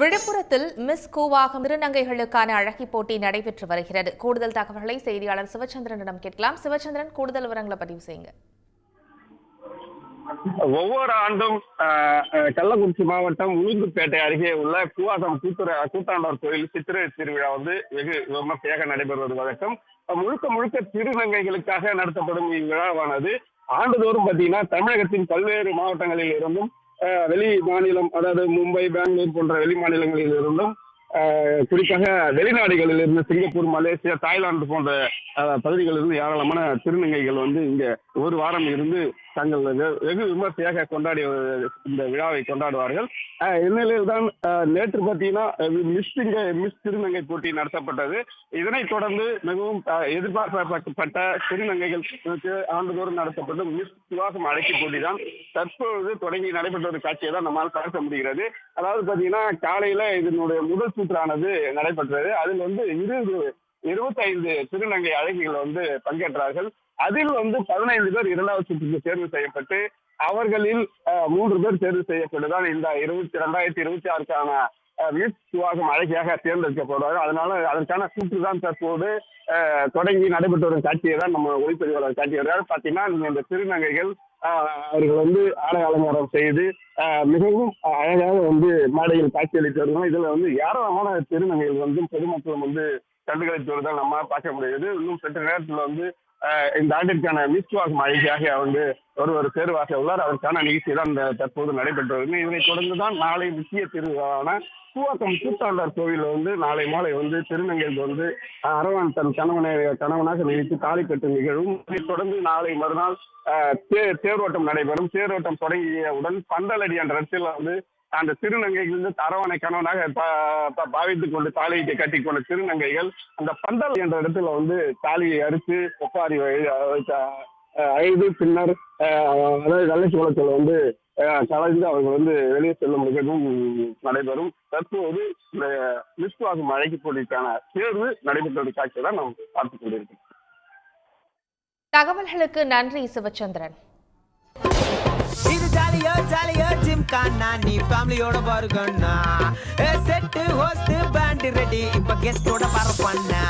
விழுப்புரத்தில் மிஸ் கூவாகம் திருநங்கைகளுக்கான அழகி போட்டி நடைபெற்று வருகிறது. கூடுதல் தகவல்களை செய்தியாளர் சிவச்சந்திரனிடம் கேட்கலாம். சிவச்சந்திரன், கூடுதல் விவரங்களை பதிவு செய்யுங்க. ஒவ்வொரு ஆண்டும் கள்ளக்குறிச்சி மாவட்டம் உளுந்தூர்பேட்டை அருகே உள்ள கூவாகம் கூத்தாண்டவர் கோயில் சித்திரை திருவிழா வெகு விமர்சையாக நடைபெறுவது வழக்கம். முழுக்க முழுக்க திருநங்கைகளுக்காக நடத்தப்படும் இவ்விழாவானது ஆண்டுதோறும் பார்த்தீங்கன்னா தமிழகத்தின் பல்வேறு மாவட்டங்களில் இருந்தும் வெளி மாநிலம், அதாவது மும்பை, பெங்களூர் போன்ற வெளி மாநிலங்களில் இருந்தும் குறிப்பாக வெளிநாடுகளில் இருந்து சிங்கப்பூர், மலேசியா, தாய்லாந்து போன்ற பகுதிகளில் இருந்து ஏராளமான திருநங்கைகள் இங்க ஒரு வாரம் இருந்து தங்கள் வெகு விமர்சையாக கொண்டாடி இந்த விழாவை கொண்டாடுவார்கள். இந்நிலையில் தான் நேற்று பார்த்தீங்கன்னா மிஸ் திருநங்கை போட்டி நடத்தப்பட்டது. இதனைத் தொடர்ந்து மிகவும் எதிர்பார்க்கப்பட்ட திருநங்கைகளுக்கு ஆண்டுதோறும் நடத்தப்பட்ட மிஸ் கூவாகம் அழகி போட்டி தான் தற்பொழுது தொடங்கி நடைபெற்ற ஒரு காட்சியை தான் நம்மால் பார்க்க முடிகிறது. அதாவது பார்த்தீங்கன்னா காலையில இதனுடைய முதல் சுற்றானது நடைபெற்றது. அதில் 25 திருநங்கை அழகிகள் பங்கேற்றார்கள். அதில் 15 பேர் இரண்டாவது சுற்றுக்கு தேர்வு செய்யப்பட்டு அவர்களில் 3 பேர் தேர்வு செய்யப்பட்டுதான் இந்த 2026க்கான மிஸ் கூவாகம் அழகியாக தேர்ந்தெடுக்கப்படுவார்கள். அதனால அதற்கான சுற்று தான் தற்போது தொடங்கி நடைபெற்று வரும் காட்சியை தான் நம்ம ஒளிப்பதிவாளர் காட்சி வருகிறார். பார்த்தீங்கன்னா இந்த திருநங்கைகள் அவர்கள் ஆடை அலங்காரம் செய்து மிகவும் அழகாக மேடையில் காட்சியளித்து வருகிறோம். இதுல ஏராளமான திருநங்கைகள் பொதுமக்களும் கண்டுகளித்து வருவதால் நம்ம பார்க்க முடியுது. இன்னும் சற்று நேரத்தில் இந்த ஆண்டிற்கான மிஸ் கூவாகம் அழகியாக ஒருவர் தேர்வாக உள்ளார். அதற்கான நிகழ்ச்சி தான் தற்போது நடைபெற்று வருகிறது. இதனைத் தொடர்ந்துதான் நாளை முக்கிய திருவிழாவான கூவாகம் கூத்தாண்டவர் கோவில் நாளை மாலை திருநங்கைகள் அரவான் தன் கணவனாக நினைத்து தாலி கட்டும் நிகழ்வும். இதைத் தொடர்ந்து நாளை மறுநாள் தேரோட்டம் நடைபெறும். தேரோட்டம் தொடங்கியவுடன் பந்தலடி என்ற இடத்தில் அந்த திருநங்கைகள் அரவானை கணவனாக பாவித்துக் கொண்டு தாலியை கட்டி கொண்ட திருநங்கைகள் அந்த பந்தல் என்ற இடத்துல தாலியை அறுத்து ஒப்பாரி அழுது பின்னர் அதாவது நல்ல சோளத்தில் கலைந்து அவர்கள் வெளியே செல்லும் நிகழ்வும் நடைபெறும். தற்போது இந்த மிஸ் கூவாகம் அழகி போட்டிக்கான தேர்வு நடைபெற்ற காட்சியை தான் நாம் பார்த்துக் கொண்டிருக்கிறோம். தகவல்களுக்கு நன்றி சிவச்சந்திரன். இது ஜாலியோ ஜாலியோ ஜிம்கானா, நீ ஃபேமிலியோட பாருங்கண்ணா. செட்டு ஹோஸ்ட் பேண்ட் ரெடி, இப்ப கெஸ்டோட பரப்பண்ணா.